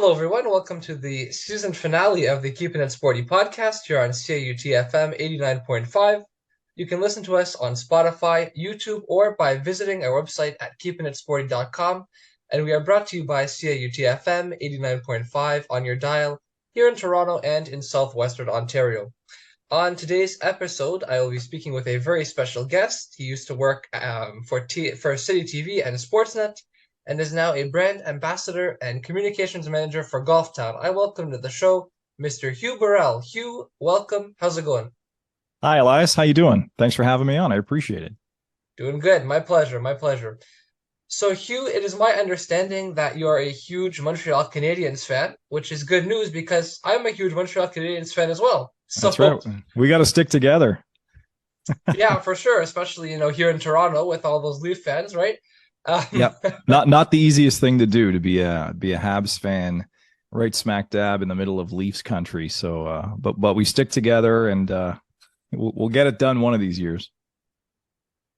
Hello, everyone. Welcome to the season finale of the Keeping It Sporty podcast here on CAUT-FM 89.5. You can listen to us on Spotify, YouTube, or by visiting our website at keepingitsporty.com. And we are brought to you by CAUT-FM 89.5 on your dial here in Toronto and in southwestern Ontario. On today's episode, I will be speaking with a very special guest. He used to work for City TV and Sportsnet, and is now a brand ambassador and communications manager for Golf Town. I welcome to the show Mr. Hugh Burrill. Hugh, welcome. How's it going? Hi, Elias. How you doing? Thanks for having me on. I appreciate it. Doing good. My pleasure. My pleasure. So, Hugh, it is my understanding that you are a huge Montreal Canadiens fan, which is good news because I'm a huge Montreal Canadiens fan as well. That's right. We got to stick together. Yeah, for sure. Especially, here in Toronto with all those Leaf fans, right? Yeah, not the easiest thing to do to be a Habs fan, right smack dab in the middle of Leafs country. So, but we stick together, and we'll get it done one of these years.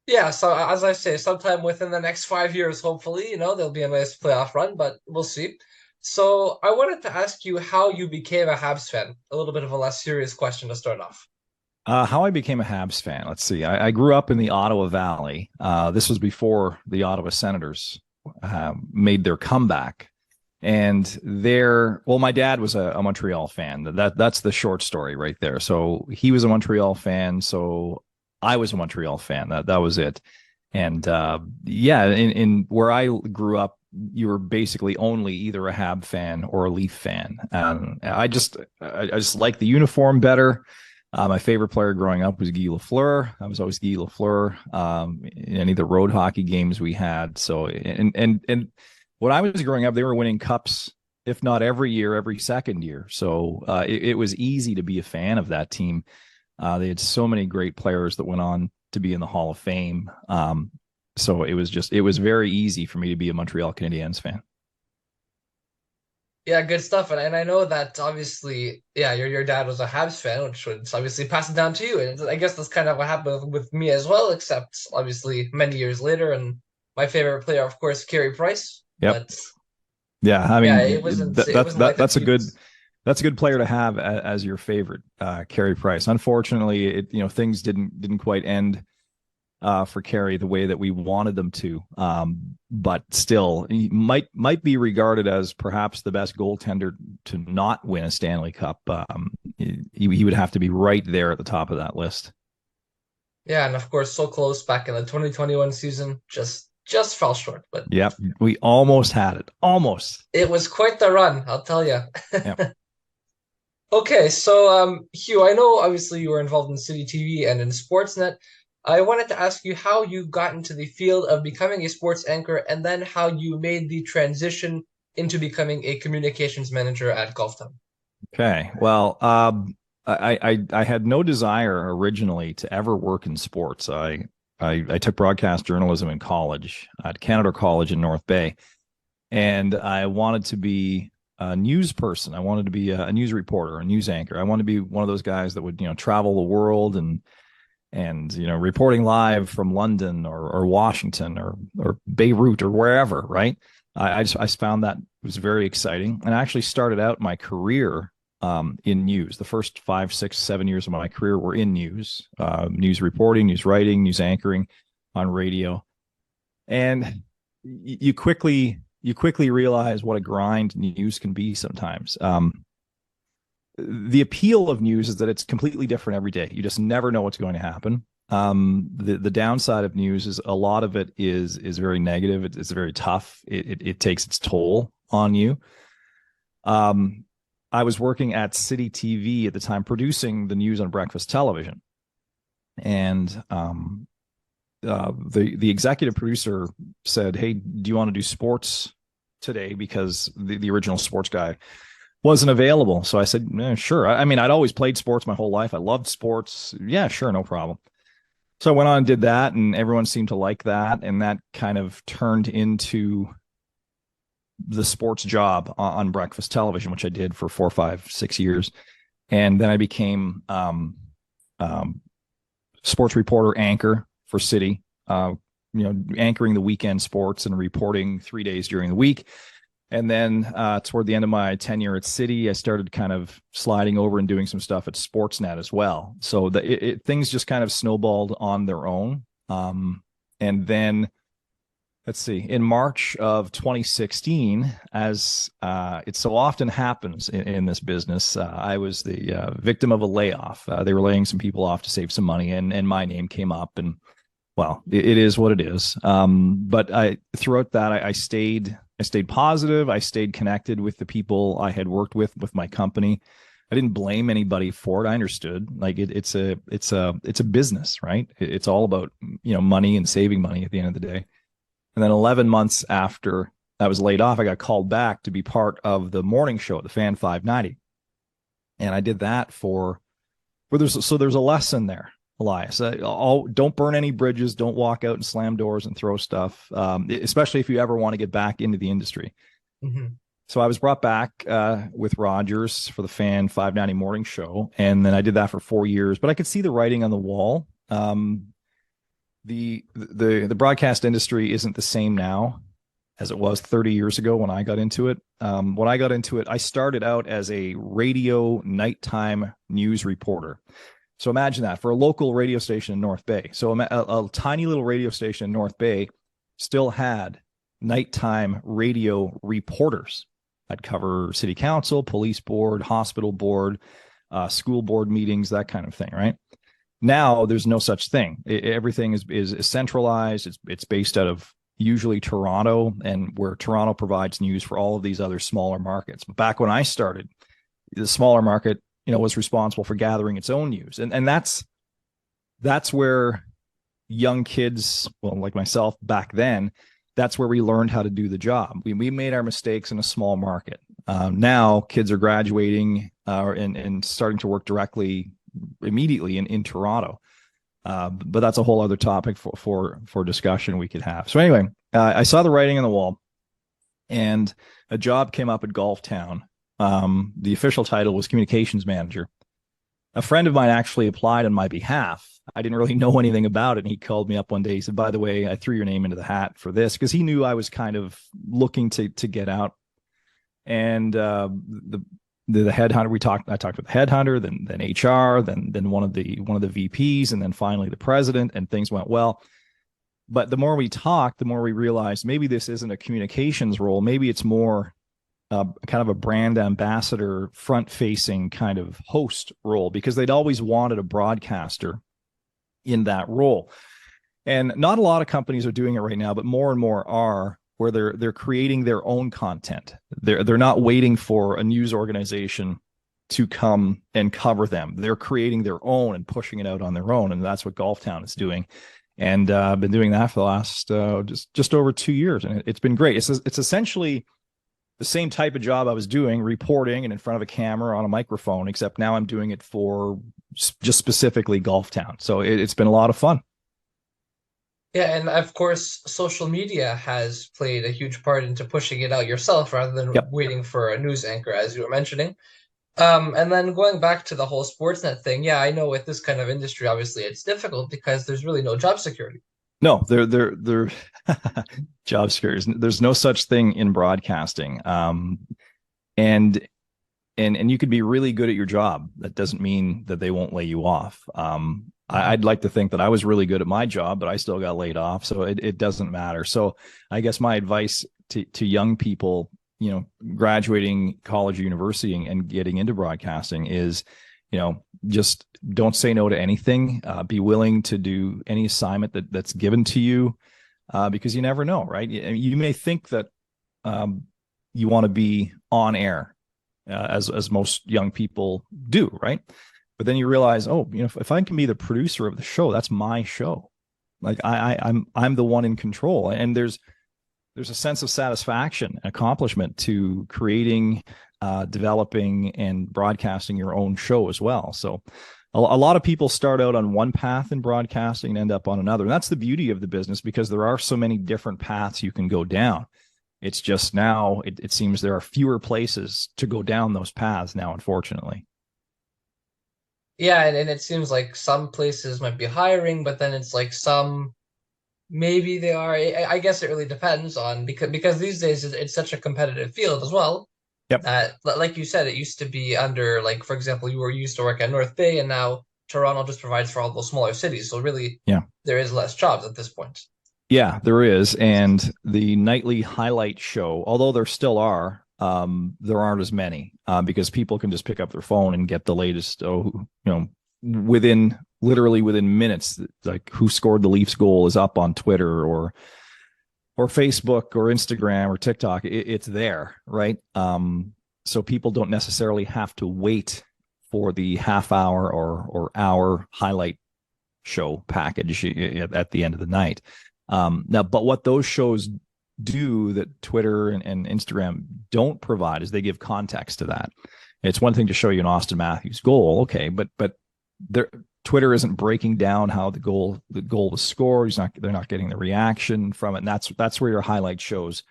Yeah, so as I say, sometime within the next 5 years, hopefully, there'll be a nice playoff run, but we'll see. So I wanted to ask you how you became a Habs fan. A little bit of a less serious question to start off. How I became a Habs fan. Let's see. I grew up in the Ottawa Valley. This was before the Ottawa Senators made their comeback. And my dad was a Montreal fan. That's the short story right there. So he was a Montreal fan. So I was a Montreal fan. That was it. And in where I grew up, you were basically only either a Hab fan or a Leaf fan. I just like the uniform better. My favorite player growing up was Guy Lafleur. I was always Guy Lafleur in any of the road hockey games we had. So, and when I was growing up, they were winning cups, if not every year, every second year. So it was easy to be a fan of that team. They had so many great players that went on to be in the Hall of Fame. So it was very easy for me to be a Montreal Canadiens fan. Yeah, good stuff. And I know that obviously, yeah, your dad was a Habs fan, which would obviously pass it down to you. And I guess that's kind of what happened with me as well, except obviously many years later. And my favorite player, of course, Carey Price. Yep. But yeah, I yeah, mean it wasn't like that's a good player to have as your favorite, Carey Price. Unfortunately, things didn't quite end for Carey the way that we wanted them to. But still, he might be regarded as perhaps the best goaltender to not win a Stanley Cup. He would have to be right there at the top of that list. Yeah, and of course, so close back in the 2021 season, just fell short. But yep, we almost had it. Almost. it was quite the run, I'll tell you. Yep. Okay, so Hugh, I know obviously you were involved in City TV and in Sportsnet. I wanted to ask you how you got into the field of becoming a sports anchor and then how you made the transition into becoming a communications manager at Golf Town. Okay. Well, I had no desire originally to ever work in sports. I took broadcast journalism in college at Canada College in North Bay, and I wanted to be a news person. I wanted to be a news reporter, a news anchor. I wanted to be one of those guys that would travel the world and reporting live from London or Washington or Beirut or wherever, right? I found that was very exciting. And I actually started out my career in news. The first 5, 6, 7 years of my career were in news, news reporting, news writing, news anchoring on radio. And you quickly realize what a grind news can be sometimes. The appeal of news is that it's completely different every day. You just never know what's going to happen. The downside of news is a lot of it is very negative. It's very tough. It takes its toll on you. I was working at City TV at the time, producing the news on breakfast television, and the executive producer said, "Hey, do you want to do sports today?" Because the original sports guy wasn't available. So I said, sure. I mean, I'd always played sports my whole life. I loved sports. Yeah, sure. No problem. So I went on and did that, and everyone seemed to like that. And that kind of turned into the sports job on breakfast television, which I did for 4, 5, 6 years. And then I became sports reporter anchor for City, anchoring the weekend sports and reporting 3 days during the week. And then toward the end of my tenure at City, I started kind of sliding over and doing some stuff at Sportsnet as well. So things just kind of snowballed on their own. And then let's see, in March of 2016, as it so often happens in this business, I was the victim of a layoff. They were laying some people off to save some money, and my name came up. And well, it is what it is. But throughout that, I stayed positive. I stayed connected with the people I had worked with my company. I didn't blame anybody for it. I understood, like it's a business, right? It's all about, money and saving money at the end of the day. And then 11 months after I was laid off, I got called back to be part of the morning show at the Fan 590. And I did that there's a lesson there, Elias. Don't burn any bridges. Don't walk out and slam doors and throw stuff, especially if you ever want to get back into the industry. Mm-hmm. So I was brought back with Rogers for the Fan 590 morning show. And then I did that for 4 years, but I could see the writing on the wall. The broadcast industry isn't the same now as it was 30 years ago when I got into it. When I got into it, I started out as a radio nighttime news reporter. So imagine that, for a local radio station in North Bay. So a tiny little radio station in North Bay still had nighttime radio reporters. I'd cover city council, police board, hospital board, school board meetings, that kind of thing, right? Now there's no such thing. Everything is centralized. It's based out of usually Toronto, and where Toronto provides news for all of these other smaller markets. But back when I started, the smaller market, was responsible for gathering its own news. And that's where young kids, well, like myself back then, that's where we learned how to do the job. We made our mistakes in a small market. Now kids are graduating and starting to work directly immediately in Toronto. But that's a whole other topic for discussion we could have. So anyway, I saw the writing on the wall, and a job came up at Golftown. The official title was communications manager. A friend of mine actually applied on my behalf. I didn't really know anything about it. And he called me up one day. He said, by the way, I threw your name into the hat for this, because he knew I was kind of looking to get out. And the headhunter, I talked with the headhunter, then HR, then one of the VPs, and then finally the president, and things went well. But the more we talked, the more we realized maybe this isn't a communications role. Maybe it's more kind of a brand ambassador, front-facing kind of host role, because they'd always wanted a broadcaster in that role. And not a lot of companies are doing it right now, but more and more are, where they're creating their own content. They're not waiting for a news organization to come and cover them. They're creating their own and pushing it out on their own, and that's what Golftown is doing. And I've been doing that for the last just over 2 years, and it's been great. It's essentially the same type of job I was doing, reporting and in front of a camera on a microphone, except now I'm doing it for just specifically Golftown. So it's been a lot of fun. Yeah, and of course, social media has played a huge part into pushing it out yourself rather than waiting for a news anchor, as you were mentioning. And then going back to the whole Sportsnet thing, yeah, I know with this kind of industry, obviously it's difficult because there's really no job security. No, they're job security. There's no such thing in broadcasting. And you could be really good at your job. That doesn't mean that they won't lay you off. I'd like to think that I was really good at my job, but I still got laid off. So it doesn't matter. So I guess my advice to young people, graduating college or university and getting into broadcasting is, just don't say no to anything. Be willing to do any assignment that's given to you, because you never know, right? You may think that you want to be on air, as most young people do, right? But then you realize, if I can be the producer of the show, that's my show. Like I'm the one in control, and there's a sense of satisfaction and accomplishment to creating, developing, and broadcasting your own show as well. So a lot of people start out on one path in broadcasting and end up on another. And that's the beauty of the business, because there are so many different paths you can go down. It's just now it seems there are fewer places to go down those paths now, unfortunately. Yeah, and it seems like some places might be hiring, but then it's like some maybe they are. I guess it really depends on because these days it's such a competitive field as well. Yep. That, like you said, it used to be under, like, for example, you used to work at North Bay, and now Toronto just provides for all those smaller cities. So really, Yeah. there is less jobs at this point. Yeah, there is. And the nightly highlight show, although there still are, there aren't as many because people can just pick up their phone and get the latest, literally within minutes, like who scored the Leafs goal is up on Twitter or Facebook or Instagram or TikTok. It's there, right? So people don't necessarily have to wait for the half hour or hour highlight show package at the end of the night. Now, but what those shows do that Twitter and Instagram don't provide is they give context to that. It's one thing to show you an Austin Matthews goal, okay, but Twitter isn't breaking down how the goal was scored. They're not getting the reaction from it, and that's where your highlight shows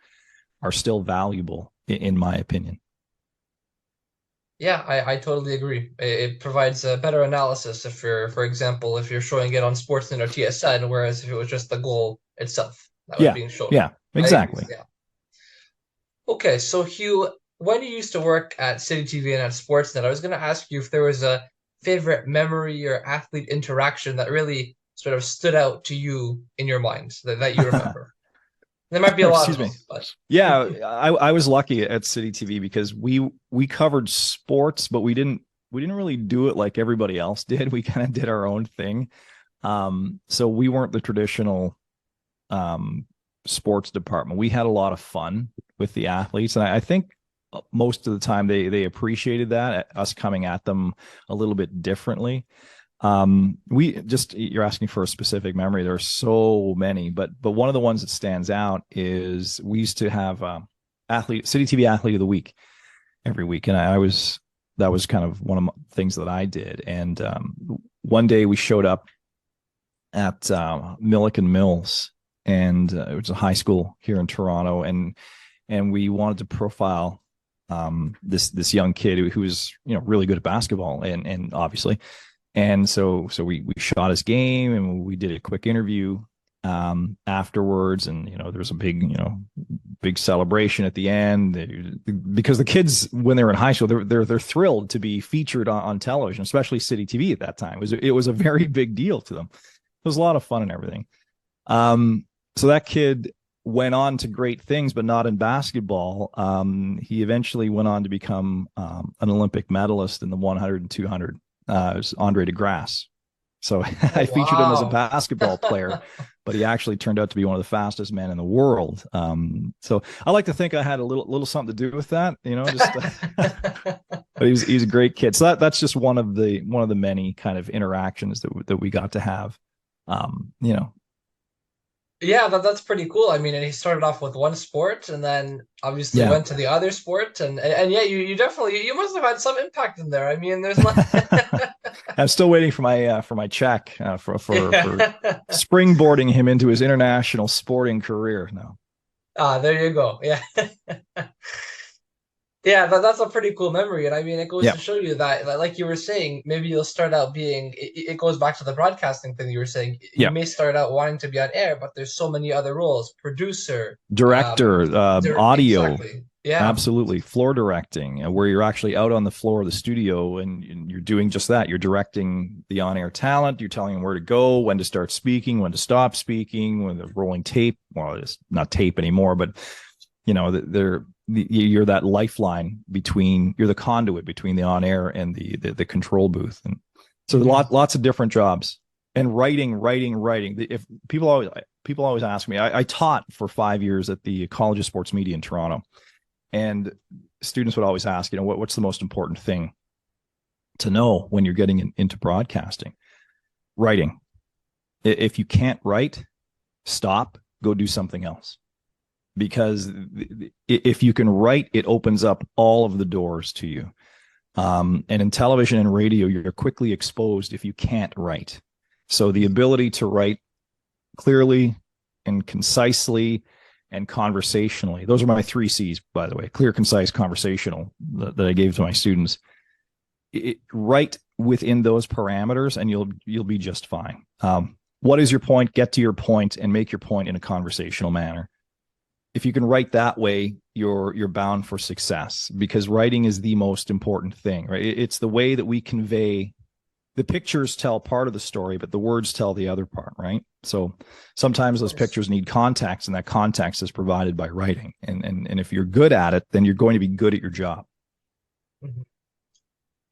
are still valuable, in my opinion. Yeah, I totally agree. It provides a better analysis if for example, if you're showing it on Sportsnet or TSN, whereas if it was just the goal itself that was Yeah, being shown. yeah, exactly. Yeah. Okay, so Hugh, when you used to work at City TV and at Sportsnet, I was going to ask you if there was a favorite memory or athlete interaction that really sort of stood out to you in your mind that you remember. There might be a lot Excuse of me. them, but Yeah, I was lucky at City TV because we covered sports, but we didn't really do it like everybody else did. We kind of did our own thing. So we weren't the traditional sports department. We had a lot of fun with the athletes, and I think most of the time they appreciated that, us coming at them a little bit differently. You're asking for a specific memory. There are so many, but one of the ones that stands out is we used to have City TV Athlete of the Week every week, and that was kind of one of the things that I did. And one day we showed up at Milliken Mills, and it was a high school here in Toronto, and we wanted to profile this young kid who was really good at basketball, and obviously. And so we shot his game and we did a quick interview afterwards, and there was a big celebration at the end because the kids, when they were in high school, they're thrilled to be featured on television, especially City TV at that time. It was a very big deal to them. It was a lot of fun and everything. So that kid went on to great things, but not in basketball. He eventually went on to become an Olympic medalist in the 100 and 200. It was Andre DeGrasse. So I featured him as a basketball player, but he actually turned out to be one of the fastest men in the world. So I like to think I had a little something to do with that, but he's a great kid. So that's just one of the many kind of interactions that we got to have. Yeah, that's pretty cool. I mean, and he started off with one sport and then obviously went to the other sport, and yeah, you definitely must have had some impact in there. I mean, there's I'm still waiting for my check for springboarding him into his international sporting career now. There you go. Yeah. Yeah, that's a pretty cool memory. And I mean, it goes to show you that, like you were saying, maybe you'll start out being, it goes back to the broadcasting thing you were saying. You may start out wanting to be on air, but there's so many other roles: producer, director, audio. Exactly. Yeah, absolutely. Floor directing, where you're actually out on the floor of the studio and you're doing just that. You're directing the on-air talent. You're telling them where to go, when to start speaking, when to stop speaking, when they're rolling tape. Well, it's not tape anymore, but you're that lifeline you're the conduit between the on-air and the control booth. And so lots of different jobs. And writing. If people always ask me, I taught for 5 years at the College of Sports Media in Toronto, and students would always ask, what's the most important thing to know when you're getting into broadcasting? Writing. If you can't write, stop, go do something else. Because if you can write, it opens up all of the doors to you. And in television and radio, you're quickly exposed if you can't write. So the ability to write clearly and concisely and conversationally, those are my 3 C's, by the way: clear, concise, conversational, that I gave to my students. Write within those parameters and you'll be just fine. what is your point? Get to your point and make your point in a conversational manner. If you can write that way, you're bound for success, because writing is the most important thing, right? It's the way that we convey. The pictures tell part of the story, but the words tell the other part, right? So sometimes those pictures need context, and that context is provided by writing. And if you're good at it, then you're going to be good at your job. Mhm.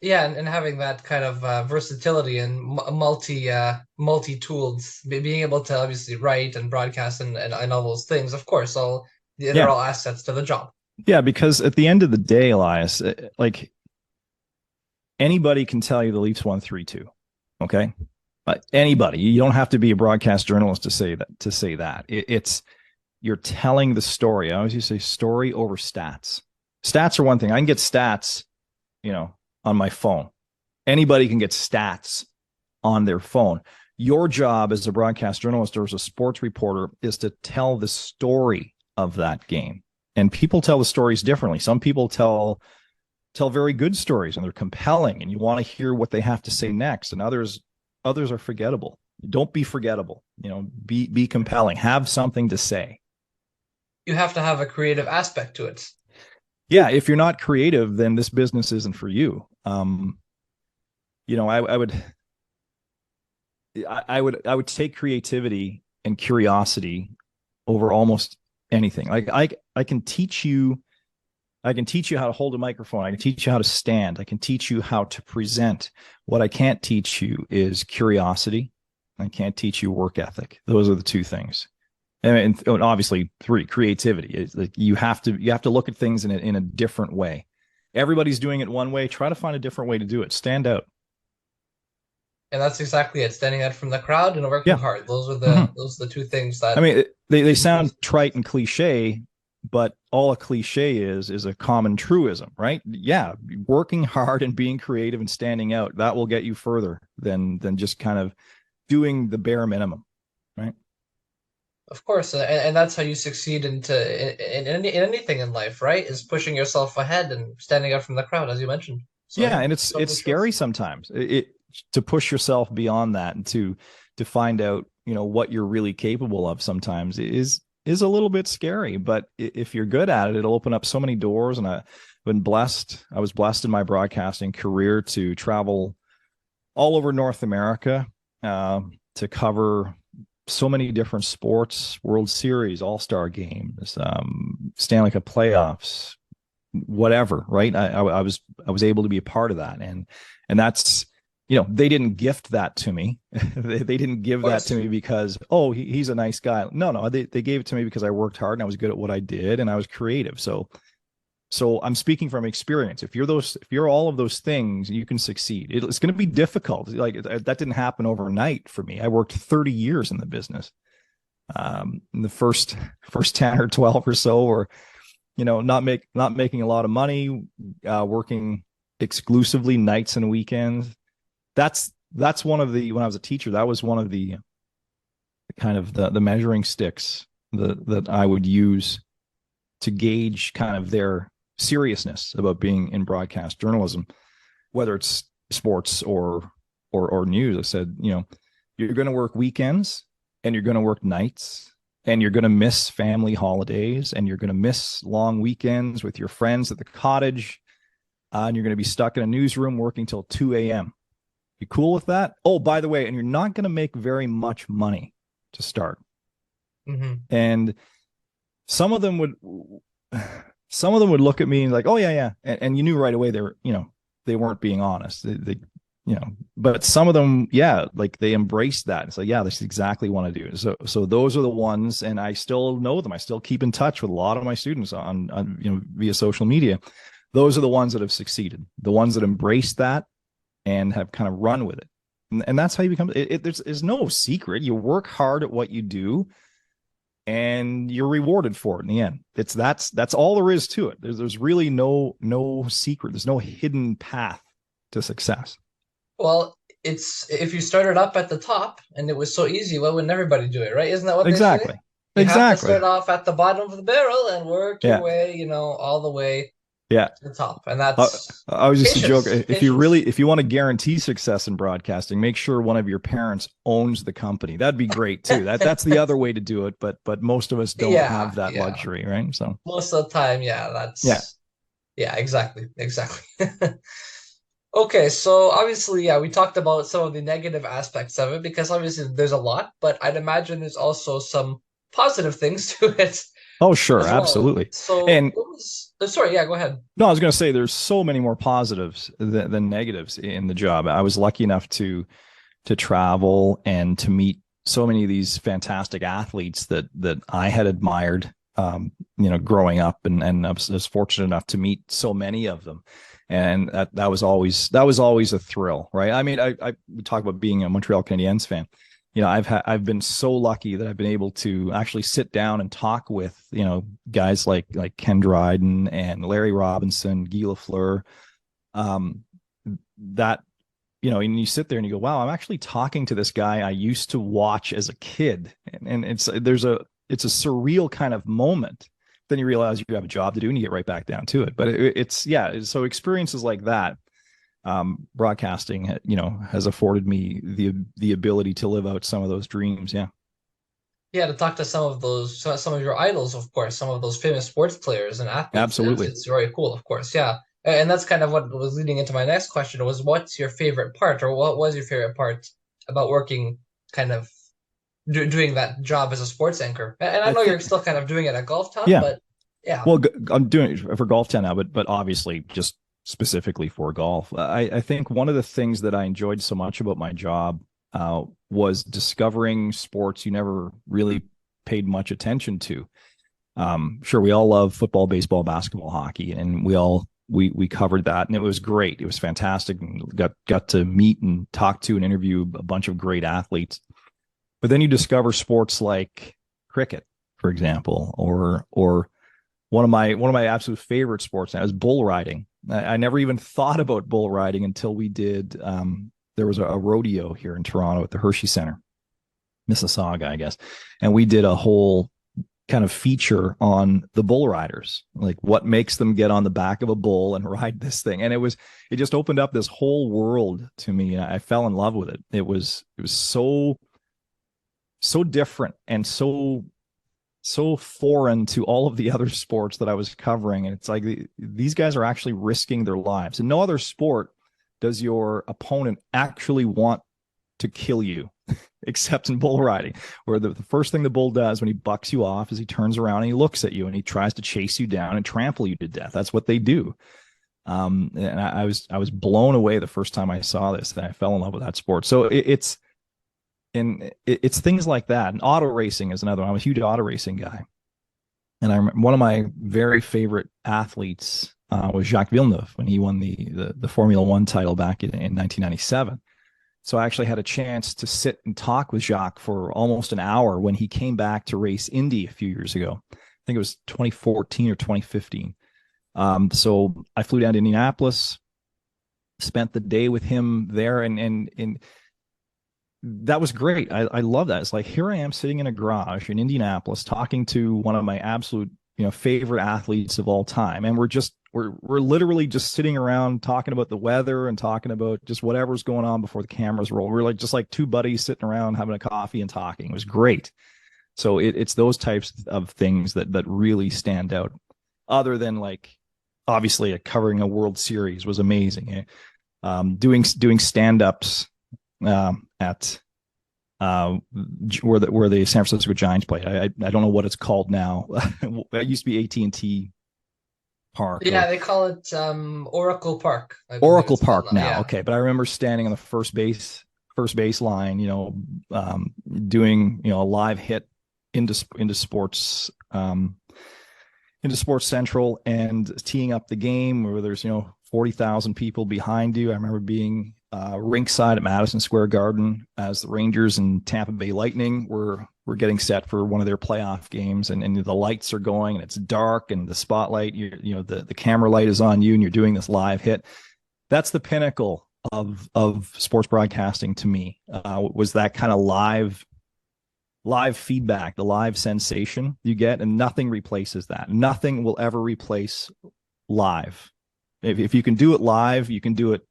Yeah, and having that kind of versatility and multi tools, being able to obviously write and broadcast and all those things, of course, they're Yeah. all assets to the job. Yeah, because at the end of the day, Elias, like anybody can tell you the Leafs won 3-2. Okay. Anybody, you don't have to be a broadcast journalist to say that. It's you're telling the story. I always used to say story over stats. Stats are one thing. I can get stats, on my phone. Anybody can get stats on their phone. Your job as a broadcast journalist or as a sports reporter is to tell the story of that game. And people tell the stories differently. Some people tell very good stories and they're compelling, and you want to hear what they have to say next. And others are forgettable. Don't be forgettable. Be compelling. Have something to say. You have to have a creative aspect to it. Yeah, if you're not creative, then this business isn't for you. I would take creativity and curiosity over almost anything. Like I can teach you how to hold a microphone. I can teach you how to stand. I can teach you how to present. What I can't teach you is curiosity. I can't teach you work ethic. Those are the two things. And obviously, 3, creativity. It's like you have to look at things in a different way. Everybody's doing it one way. Try to find a different way to do it. Stand out. And that's exactly it. Standing out from the crowd and working Yeah. hard. Those are Mm-hmm. the two things that. I mean, they sound trite and cliche, but all a cliche is a common truism, right? Yeah, working hard and being creative and standing out, that will get you further than just kind of doing the bare minimum, right? Of course, and that's how you succeed in anything in life, right? Is pushing yourself ahead and standing out from the crowd, as you mentioned. So Yeah, yeah, and it's totally true. scary sometimes. To push yourself beyond that and to find out, what you're really capable of sometimes is a little bit scary, but if you're good at it, it'll open up so many doors. And I was blessed in my broadcasting career to travel all over North America, to cover so many different sports, World Series, All-Star games, Stanley Cup playoffs, whatever, right? I was able to be a part of that. And that's, they didn't gift that to me. they didn't give that to me because, oh, he's a nice guy. No, they gave it to me because I worked hard and I was good at what I did and I was creative. So I'm speaking from experience. If you're all of those things, you can succeed. It's going to be difficult. Like that didn't happen overnight for me. I worked 30 years in the business. In the first 10 or 12 or so, or, not making a lot of money, working exclusively nights and weekends. That's one of the, when I was a teacher, that was one of the kind of the measuring sticks that I would use to gauge kind of their seriousness about being in broadcast journalism, whether it's sports or news. I said, you're going to work weekends and you're going to work nights and you're going to miss family holidays and you're going to miss long weekends with your friends at the cottage, and you're going to be stuck in a newsroom working till 2 a.m. You cool with that? Oh, by the way, and you're not going to make very much money to start. Mm-hmm. And some of them would look at me and like, oh yeah. And you knew right away they weren't being honest. They but some of them, yeah, like they embraced that. It's like, yeah, this is exactly what I do. So those are the ones, and I still know them. I still keep in touch with a lot of my students on via social media. Those are the ones that have succeeded, the ones that embrace that and have kind of run with it. And that's how you become there's no secret. You work hard at what you do and you're rewarded for it in the end. That's all there is to it. There's really no secret. There's no hidden path to success. Well, it's if you started up at the top and it was so easy, why wouldn't everybody do it, right? Isn't that what Exactly. they say? You have to Exactly. start off at the bottom of the barrel and work your Yeah. way, all the way Yeah. to the top, and Uh, that's I was just a joke. patience. Patience. If you want to guarantee success in broadcasting, make sure one of your parents owns the company. That'd be great too. That's the other way to do it, but most of us don't Yeah, have that yeah. luxury, right? So Most of the time, yeah, yeah. that's yeah, exactly, exactly. Okay, so obviously, yeah, we talked about some of the negative aspects of it because obviously there's a lot, but I'd imagine there's also some positive things to it Oh, sure, as well. absolutely. So, And what was, sorry, yeah, go ahead. no, I was going to say there's so many more positives than negatives in the job. I was lucky enough to travel and to meet so many of these fantastic athletes that I had admired, growing up, and I was fortunate enough to meet so many of them, and that was always a thrill, right? I mean, I we talk about being a Montreal Canadiens fan. I've been so lucky that I've been able to actually sit down and talk with guys like Ken Dryden and Larry Robinson, Guy Lafleur, um, that and you sit there and you go, wow, I'm actually talking to this guy I used to watch as a kid. And it's a surreal kind of moment. Then you realize you have a job to do and you get right back down to it. But so experiences like that, broadcasting, has afforded me the ability to live out some of those dreams. Yeah, Yeah, to talk to some of your idols, of course, some of those famous sports players and athletes. absolutely. It's very cool, of course. Yeah, and that's kind of what was leading into my next question was, what's your favorite part, or what was your favorite part about working, kind of doing that job as a sports anchor? And I I know you're think, still kind of doing it at Golf Town, yeah. but yeah. Well, I'm doing it for Golf Town now, but obviously just specifically for golf. I think one of the things that I enjoyed so much about my job was discovering sports you never really paid much attention to. Sure, we all love football, baseball, basketball, hockey, and we covered that, and it was great. It was fantastic, and got to meet and talk to and interview a bunch of great athletes. But then you discover sports like cricket, for example, or one of my absolute favorite sports now is bull riding. I never even thought about bull riding until we did. There was a rodeo here in Toronto at the Hershey Center, Mississauga, I guess, and we did a whole kind of feature on the bull riders, like what makes them get on the back of a bull and ride this thing. And it just opened up this whole world to me. And I fell in love with it. It was so different and so foreign to all of the other sports that I was covering. And it's like these guys are actually risking their lives. In no other sport does your opponent actually want to kill you, except in bull riding, where the first thing the bull does when he bucks you off is he turns around and he looks at you and he tries to chase you down and trample you to death. That's what they do. And I was blown away the first time I saw this, and I fell in love with that sport. So it's things like that. And auto racing is another one. I'm a huge auto racing guy. And I remember one of my very favorite athletes was Jacques Villeneuve when he won the Formula One title back in 1997. So I actually had a chance to sit and talk with Jacques for almost an hour when he came back to race Indy a few years ago. I think it was 2014 or 2015. So I flew down to Indianapolis, spent the day with him there, and that was great. I love that. It's like, here I am sitting in a garage in Indianapolis talking to one of my absolute favorite athletes of all time, and we're literally just sitting around talking about the weather and talking about just whatever's going on before the cameras roll. We're just like two buddies sitting around having a coffee and talking. It was great. So it's those types of things that really stand out. Other than, like, obviously covering a World Series was amazing. Doing stand-ups at where the San Francisco Giants played. I don't know what it's called now. It used to be AT&T Park, Yeah, or they call it Oracle Park, I believe Oracle it's called Park now. now. Yeah. Okay, but I remember standing on the first base line, doing a live hit into sports into Sports Central and teeing up the game where there's 40,000 people behind you. I remember being rinkside at Madison Square Garden as the Rangers and Tampa Bay Lightning were getting set for one of their playoff games, and the lights are going and it's dark and the spotlight, the camera light is on you and you're doing this live hit. That's the pinnacle of sports broadcasting to me. Was that kind of live feedback, the live sensation you get, and nothing replaces that. Nothing will ever replace live. If you can do it live, you can do it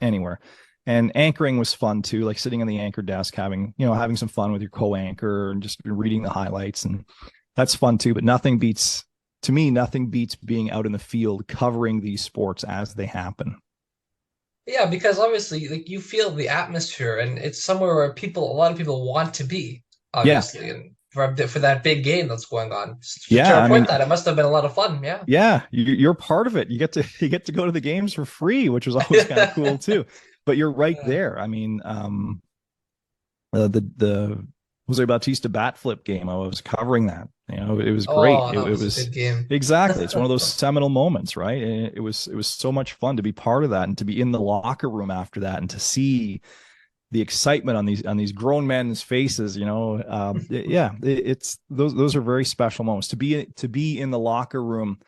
anywhere. And anchoring was fun too, like sitting on the anchor desk, having some fun with your co-anchor and just reading the highlights. And that's fun too. But nothing beats being out in the field covering these sports as they happen. Yeah, because obviously, like you feel the atmosphere, and it's somewhere where a lot of people want to be, Yeah. obviously, and for that big game that's going on. To Yeah. I report mean, that, it must have been a lot of fun. Yeah. yeah, you're part of it. You get to go to the games for free, which was always kind of cool too. But you're right Yeah. there. I mean, the Jose Bautista bat flip game, I was covering that. It was great. Oh, It that was a was good game. exactly. It's one of those seminal moments, right? And it was so much fun to be part of that and to be in the locker room after that and to see the excitement on these grown men's faces. It's those are very special moments to be in the locker room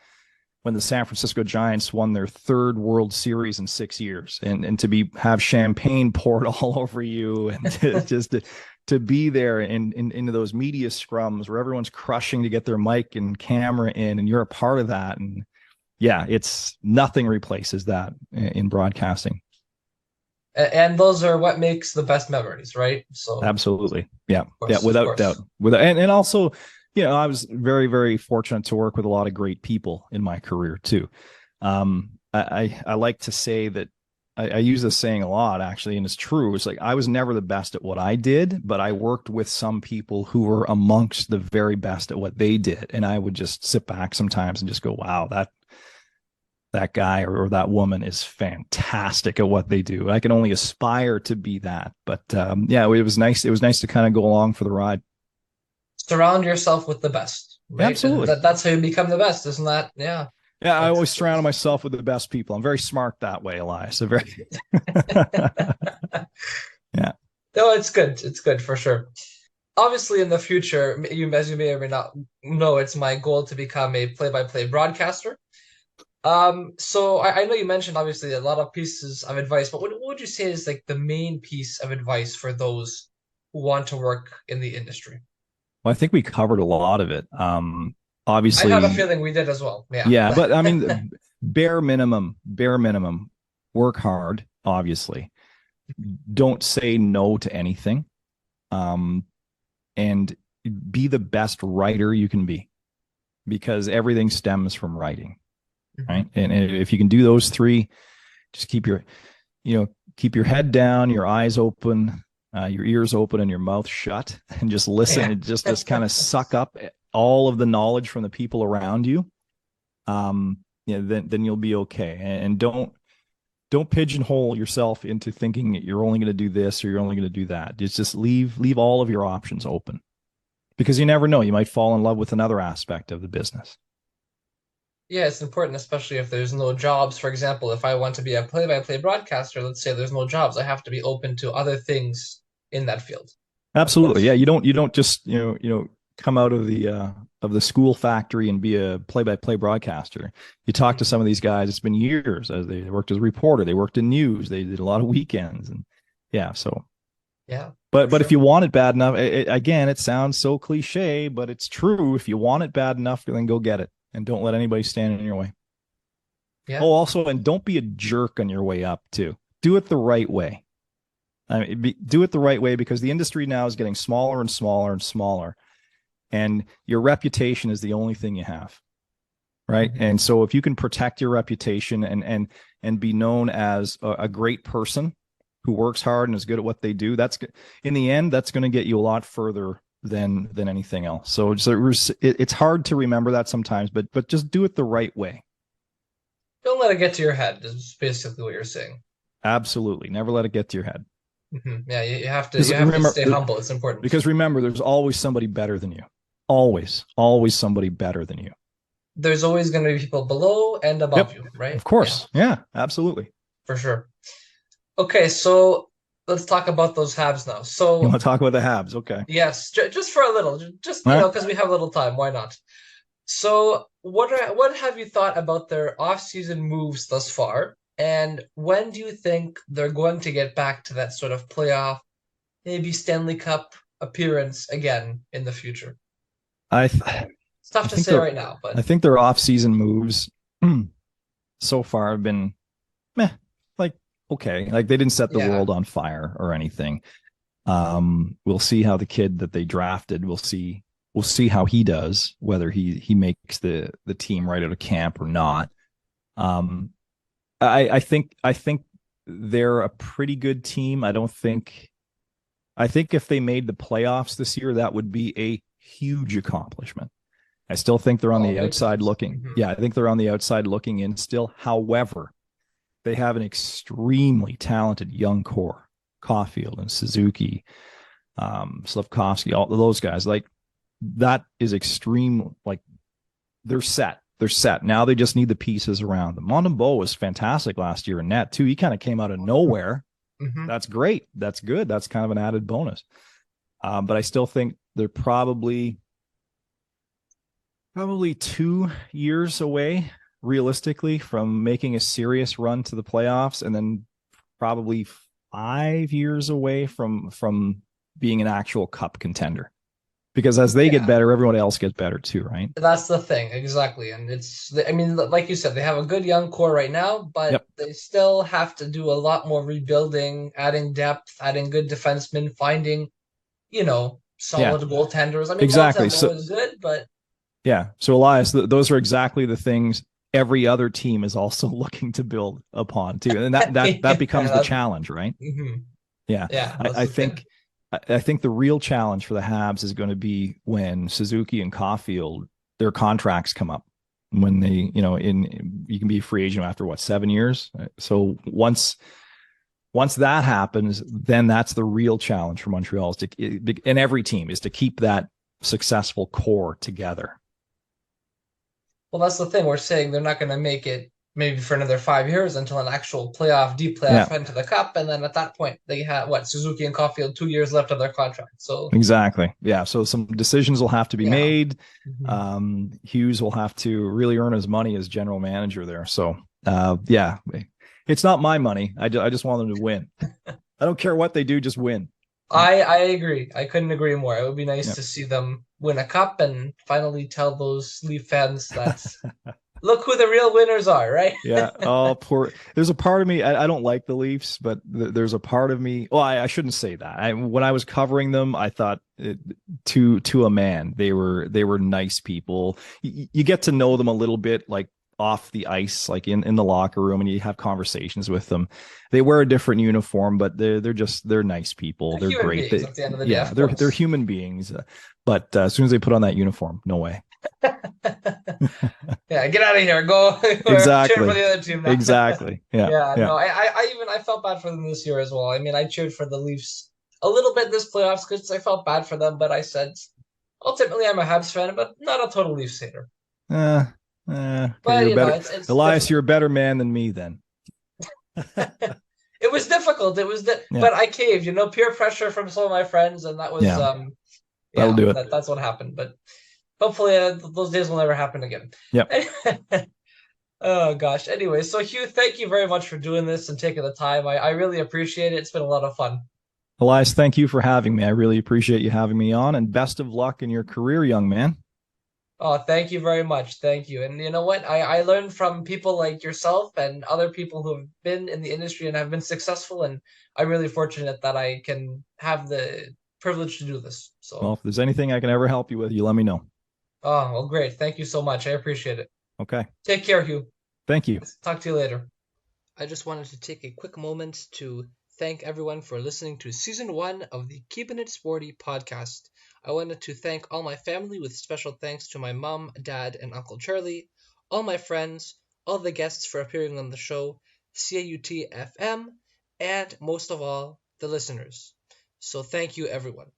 when the San Francisco Giants won their third World Series in 6 years, and to have champagne poured all over you, and to be there into those media scrums where everyone's crushing to get their mic and camera in, and you're a part of that. And yeah, it's nothing replaces that in broadcasting. And those are what makes the best memories, right? So Absolutely. Yeah. course, Yeah. of Without course. doubt. And also, I was very, very fortunate to work with a lot of great people in my career too. I like to say that I use this saying a lot actually, and it's true. It's like I was never the best at what I did, but I worked with some people who were amongst the very best at what they did. And I would just sit back sometimes and just go, wow, that guy or that woman is fantastic at what they do. I can only aspire to be that. But yeah, it was nice. It was nice to kind of go along for the ride. Surround yourself with the best, right? And Absolutely. that's how you become the best, isn't that? Yeah. Yeah, I That's always surround myself with the best people. I'm very smart that way, Elias. So very yeah. No, it's good. It's good for sure. Obviously, in the future, as you may or may not know, it's my goal to become a play-by-play broadcaster. So I know you mentioned obviously a lot of pieces of advice, but what would you say is like the main piece of advice for those who want to work in the industry? Well, I think we covered a lot of it. I have a Obviously, feeling we did as well. Yeah. yeah, but I mean, bare minimum, work hard, obviously. Don't say no to anything. Um, and be the best writer you can be, because everything stems from writing, right? Mhm. And if you can do those three, just keep your head down, your eyes open, your ears open, and your mouth shut, and just listen, Yeah. and just kind of suck up all of the knowledge from the people around you. Then you'll be okay. And don't pigeonhole yourself into thinking that you're only going to do this or you're only going to do that. Just leave all of your options open, because you never know. You might fall in love with another aspect of the business. Yeah, it's important, especially if there's no jobs. For example, if I want to be a play-by-play broadcaster, let's say there's no jobs, I have to be open to other things in that field, of Absolutely. Yeah. course. You don't just, come out of the school factory and be a play-by-play broadcaster. You talk to Mhm. some of these guys, it's been years as they worked as a reporter. They worked in news. They did a lot of weekends, and yeah. So, Yeah, for but if sure. you want it bad enough, again, it sounds so cliche, but it's true. If you want it bad enough, then go get it, and don't let anybody stand in your way. Yeah. Oh, also, and don't be a jerk on your way up too. Do it the right way. Do it the right way, because the industry now is getting smaller and smaller and smaller, and your reputation is the only thing you have, right? Mhm. And so if you can protect your reputation and be known as a great person who works hard and is good at what they do, that's in the end that's going to get you a lot further than anything else. So it's hard to remember that sometimes, but just do it the right way. Don't let it get to your head, is basically what you're saying. Absolutely, never let it get to your head. Yeah, Because you have to remember, stay humble. It's important. there's always somebody better than you. Always somebody better than you. There's always going to be people below and above Yep, you, right? of Yeah, course. Yeah, absolutely. for sure. Okay, so let's talk about those Habs now. You So want to talk about the Habs? Okay. yes, just for a little, just All right. because we have a little time, why not? So what have you thought about their off-season moves thus far? And when do you think they're going to get back to that sort of playoff, maybe Stanley Cup appearance again in the future? I It's tough I to think say they're right now, I but think their off-season moves so far have been meh, like okay. Like they didn't set the Yeah. world on fire or anything. We'll see how the kid that they drafted. We'll see how he does, whether he makes the team right out of camp or not. Um, I think they're a pretty good team. I think if they made the playoffs this year, that would be a huge accomplishment. I still think they're on Oh, the big outside times. looking. Yeah, I think they're on the outside looking in still. However, they have an extremely talented young core. Caulfield and Suzuki, Slavkovsky, all of those guys. Like that is extreme. Like they're set. They're set. Now they just need the pieces around them. Montembeau was fantastic last year in net too. He kind of came out of nowhere. Mm-hmm. That's great. That's good. That's kind of an added bonus. But I still think they're probably 2 years away realistically from making a serious run to the playoffs, and then probably 5 years away from being an actual cup contender. Because as they get Yeah. better, everyone else gets better too, right? That's the thing, exactly. And I mean, like you said, they have a good young core right now, but Yep. they still have to do a lot more rebuilding, adding depth, adding good defensemen, finding, Yeah. solid goaltenders. I mean, Exactly. Montembeau So is good, but yeah. So Elias, those are exactly the things every other team is also looking to build upon too, and that yeah, becomes the challenge, right? mhm. Yeah. Yeah, I, that's I the thing. think I think the real challenge for the Habs is going to be when Suzuki and Caulfield their contracts come up. When they, in you can be a free agent after what 7 years. So once that happens, then that's the real challenge for Montreal and every team is to keep that successful core together. Well, that's the thing. We're saying they're not going to make it maybe for another 5 years until an actual deep Yeah, playoff run to the cup, and then at that point they have what Suzuki and Caulfield 2 years left of their contract. So exactly. Yeah. So some decisions will have to be yeah. made. Mhm. Hughes will have to really earn his money as general manager there. So, yeah, it's not my money. I just want them to win. I don't care what they do, just win. Right. I agree. I couldn't agree more. It would be nice Yeah. to see them win a cup and finally tell those Leaf fans that look who the real winners are, right? Yeah. Oh, poor. There's a part of me. I don't like the Leafs, but there's a part of me. Well, I shouldn't say that. When I was covering them, I thought to a man, they were nice people. You get to know them a little bit, like off the ice, like in the locker room, and you have conversations with them. They wear a different uniform, but they're nice people. They're Human great. beings at the end of the day, Yeah, of they're course. human beings. But as soon as they put on that uniform, no way. Yeah, get out of here. Go cheer for Exactly. the other team now. Exactly. Yeah. Yeah, Yeah. no, I felt bad for them this year as well. I mean, I cheered for the Leafs a little bit this playoffs because I felt bad for them, but I said ultimately I'm a Habs fan, but not a total Leafs hater. Uh, okay, But you're better. it's Elias, you're difficult. a better man than me then. It was difficult. Yeah. But I caved, peer pressure from some of my friends, and that was Yeah. That'll yeah, do it. that's what happened. But hopefully those days will never happen again. Yep. Oh gosh. Anyway, so Hugh, thank you very much for doing this and taking the time. I really appreciate it. It's been a lot of fun. Elias, thank you for having me. I really appreciate you having me on and best of luck in your career, young man. Oh, thank you very much. Thank you. And you know what? I learned from people like yourself and other people who have been in the industry and have been successful. And I'm really fortunate that I can have the privilege to do this. Well, So, if there's anything I can ever help you with, you let me know. oh, well, great. Thank you so much. I appreciate it. Okay. Take care, Hugh. Thank you. Talk to you later. I just wanted to take a quick moment to thank everyone for listening to season 1 of the Keeping It Sporty podcast. I wanted to thank all my family with special thanks to my mom, dad, and Uncle Charlie, all my friends, all the guests for appearing on the show, CAUT FM, and most of all, the listeners. So thank you, everyone.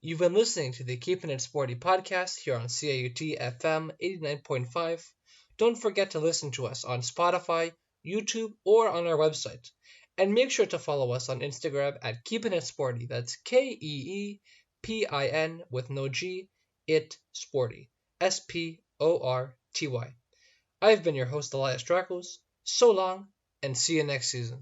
You've been listening to the Keeping It Sporty podcast here on CAUT FM 89.5. Don't forget to listen to us on Spotify, YouTube, or on our website. And make sure to follow us on Instagram at Keeping It Sporty. That's KEEPIN with no G, it sporty. SPORTY. I've been your host, Elias Drakos. So long, and see you next season.